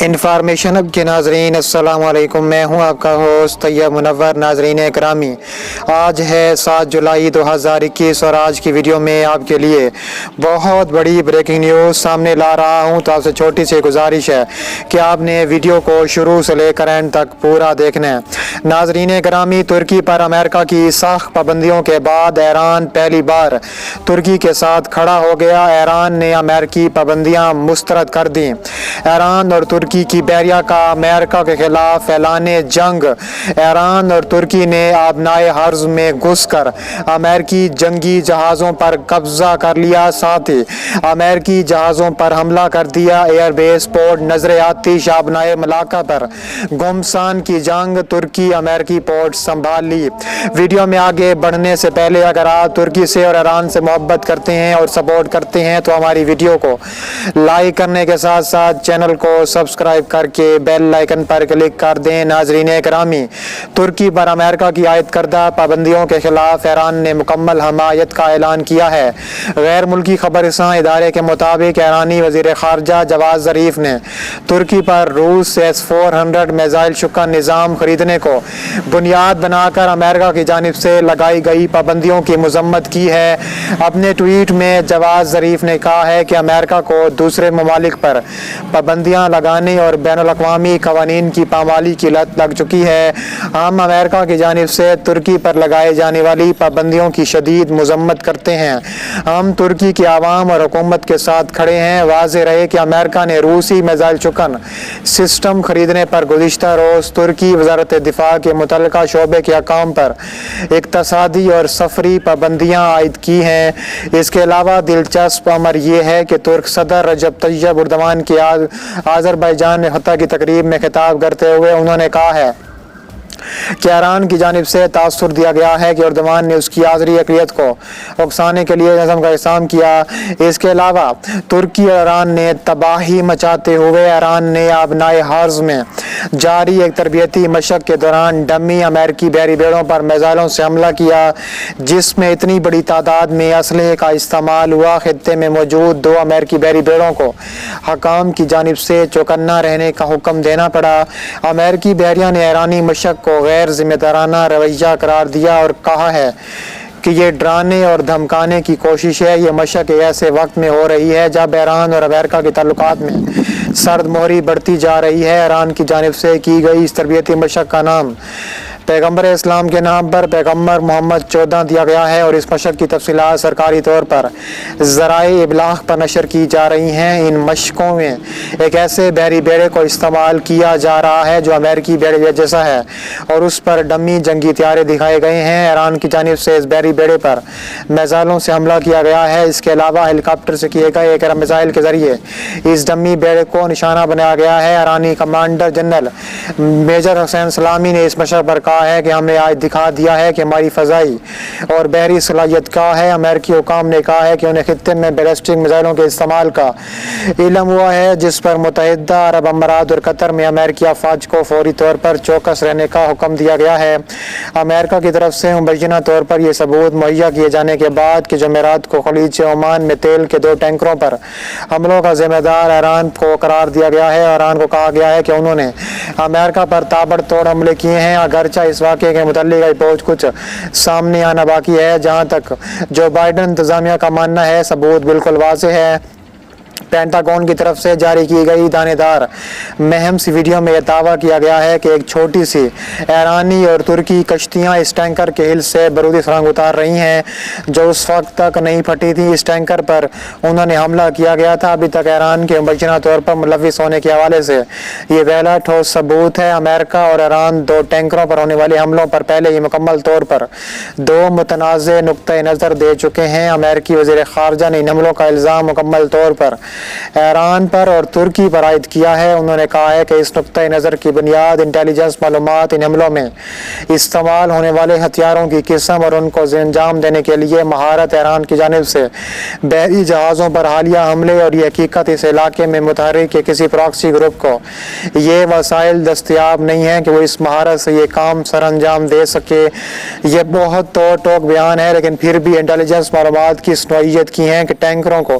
Information اب کے ناظرین السلام علیکم، میں ہوں آپ کا ہوسٹ طیب منور۔ ناظرین اکرامی، آج ہے 7 جولائی 2021 اور آج کی ویڈیو میں آپ کے لیے بہت بڑی بریکنگ نیوز سامنے لا رہا ہوں۔ تو آپ سے چھوٹی سی گزارش ہے کہ آپ نے ویڈیو کو شروع سے لے کر اینڈ تک پورا دیکھنا ہے۔ ناظرین اکرامی، ترکی پر امریکہ کی سخت پابندیوں کے بعد ایران پہلی بار ترکی کے ساتھ کھڑا ہو گیا۔ ایران نے امریکی پابندیاں مسترد کر دیں۔ ایران اور ترکی کی بحریہ کا امریکہ کے خلاف اعلان جنگ۔ ایران اور ترکی نے آبنائے حرز میں گھس کر امریکی جنگی جہازوں پر قبضہ کر لیا، ساتھ ہی امریکی جہازوں پر حملہ کر دیا۔ ایئر بیس، پورٹ، نظر آتش، آبنائے ملاقہ پر گھمسان کی جنگ، ترکی امریکی پورٹ سنبھال لی۔ ویڈیو میں آگے بڑھنے سے پہلے اگر آپ ترکی سے اور ایران سے محبت کرتے ہیں اور سپورٹ کرتے ہیں تو ہماری ویڈیو کو لائک کرنے کے ساتھ ساتھ چینل کو سبسکرائب کر کے بیل آئیکن پر کلک کر دیں۔ ناظرین اکرامی، ترکی پر امریکہ کی عائد کردہ پابندیوں کے خلاف ایران نے مکمل حمایت کا اعلان کیا ہے۔ غیر ملکی خبر رساں ادارے کے مطابق ایرانی وزیر خارجہ جواد ظریف نے ترکی پر روس سے S-400 میزائل شکن نظام خریدنے کو بنیاد بنا کر امریکہ کی جانب سے لگائی گئی پابندیوں کی مذمت کی ہے۔ اپنے ٹویٹ میں جواد ظریف نے کہا ہے کہ امریکہ کو دوسرے ممالک پر پابندیاں لگانے اور بین الاقوامی قوانین کی پامالی کی لت لگ چکی ہے۔ ہم امریکہ کی جانب سے ترکی پر لگائے جانے والی پابندیوں کی شدید مذمت کرتے ہیں۔ ہم ترکی کی عوام اور حکومت کے ساتھ کھڑے ہیں۔ واضح رہے کہ امریکہ نے روسی میزائل شکن سسٹم خریدنے پر گزشتہ روز ترکی وزارت دفاع کے متعلقہ شعبے کے حکام پر اقتصادی اور سفری پابندیاں عائد کی ہیں۔ اس کے علاوہ دلچسپ امر یہ ہے کہ ترک صدر رجب طیب اردوان کی آذربائیجان میں فتح کی تقریب میں خطاب کرتے ہوئے انہوں نے کہا ہے کہ ایران کی جانب سے تاثر دیا گیا ہے کہ اردوان نے اس کی آذری اقلیت کو اکسانے کے لیے نظم کا احتساب کیا۔ اس کے علاوہ ترکی اور ایران نے تباہی مچاتے ہوئے ایران نے آبنائے حرز میں جاری ایک تربیتی مشق کے دوران ڈمی امریکی بحری بیڑوں پر میزائلوں سے حملہ کیا، جس میں اتنی بڑی تعداد میں اسلحے کا استعمال ہوا۔ خطے میں موجود 2 امریکی بحری بیڑوں کو حکام کی جانب سے چوکنا رہنے کا حکم دینا پڑا۔ امریکی بحریہ نے ایرانی مشق کو غیر ذمہ دارانہ رویہ قرار دیا اور کہا ہے کہ یہ ڈرانے اور دھمکانے کی کوشش ہے۔ یہ مشق ایسے وقت میں ہو رہی ہے جب ایران اور امریکہ کے تعلقات میں سرد مہری بڑھتی جا رہی ہے۔ ایران کی جانب سے کی گئی اس تربیتی مشق کا نام پیغمبر اسلام کے نام پر پیغمبر محمد 14 دیا گیا ہے اور اس مشق کی تفصیلات سرکاری طور پر ذرائع ابلاغ پر نشر کی جا رہی ہیں۔ ان مشقوں میں ایک ایسے بحری بیڑے کو استعمال کیا جا رہا ہے جو امریکی بیڑے جیسا ہے اور اس پر ڈمی جنگی طیارے دکھائے گئے ہیں۔ ایران کی جانب سے اس بحری بیڑے پر میزائلوں سے حملہ کیا گیا ہے۔ اس کے علاوہ ہیلی کاپٹر سے کیے گئے ایک میزائل کے ذریعے اس ڈمی بیڑے کو نشانہ بنایا گیا ہے۔ ایرانی کمانڈر جنرل میجر حسین سلامی نے اس مشق پر کہا ہے کہ ہم نے آج دکھا دیا ہے کہ ہماری فضائی اور بحری صلاحیت کیا ہے۔ امریکی حکام نے کہا ہے کہ انہیں خطے میں بیلسٹک میزائلوں کے استعمال کا علم ہوا ہے، جس پر متحدہ عرب امارات اور قطر میں امریکی افواج کو فوری طور پر چوکس رہنے کا حکم دیا گیا ہے۔ امریکہ کی طرف سے مبینہ طور پر یہ ثبوت مہیا کیے جانے کے بعد کہ جمعرات کو خلیج عمان میں تیل کے 2 ٹینکروں پر حملوں کا ذمہ دار ایران کو قرار دیا گیا ہے۔ ایران کو کہا گیا ہے کہ انہوں نے امریکہ پر تابڑ توڑ حملے کیے ہیں۔ اگرچہ اس واقعے کے متعلق رپورٹ کچھ سامنے آنا باقی ہے، جہاں تک جو بائیڈن انتظامیہ کا ماننا ہے ثبوت بالکل واضح ہے۔ پینٹاگون کی طرف سے جاری کی گئی دانے دار مہم سی ویڈیو میں یہ دعویٰ کیا گیا ہے کہ ایک چھوٹی سی ایرانی اور ترکی کشتیاں اس ٹینکر کے ہل سے بارودی سرنگ اتار رہی ہیں جو اس وقت تک نہیں پھٹی تھی۔ اس ٹینکر پر انہوں نے حملہ کیا گیا تھا۔ ابھی تک ایران کے مبینہ طور پر ملوث ہونے کے حوالے سے یہ پہلا ٹھوس ثبوت ہے۔ امریکہ اور ایران 2 ٹینکروں پر ہونے والے حملوں پر پہلے ہی مکمل طور پر 2 متنازع نقطۂ نظر دے چکے ہیں۔ امریکی وزیر خارجہ نے ان حملوں کا الزام مکمل طور پر ایران پر اور ترکی پر عائد کیا ہے۔ انہوں نے کہا ہے کہ اس نقطۂ نظر کی بنیاد انٹیلیجنس معلومات ان حملوں میں استعمال ہونے والے ہتھیاروں کی قسم اور ان کو انجام دینے کے لیے مہارت ایران کی جانب سے بحری جہازوں پر حالیہ حملے اور یہ حقیقت اس علاقے میں متحرک کے کسی پراکسی گروپ کو یہ وسائل دستیاب نہیں ہیں کہ وہ اس مہارت سے یہ کام سر انجام دے سکے۔ یہ بہت توڑ ٹوک بیان ہے، لیکن پھر بھی انٹیلیجنس معلومات کی اس نوعیت کی ہیں کہ ٹینکروں کو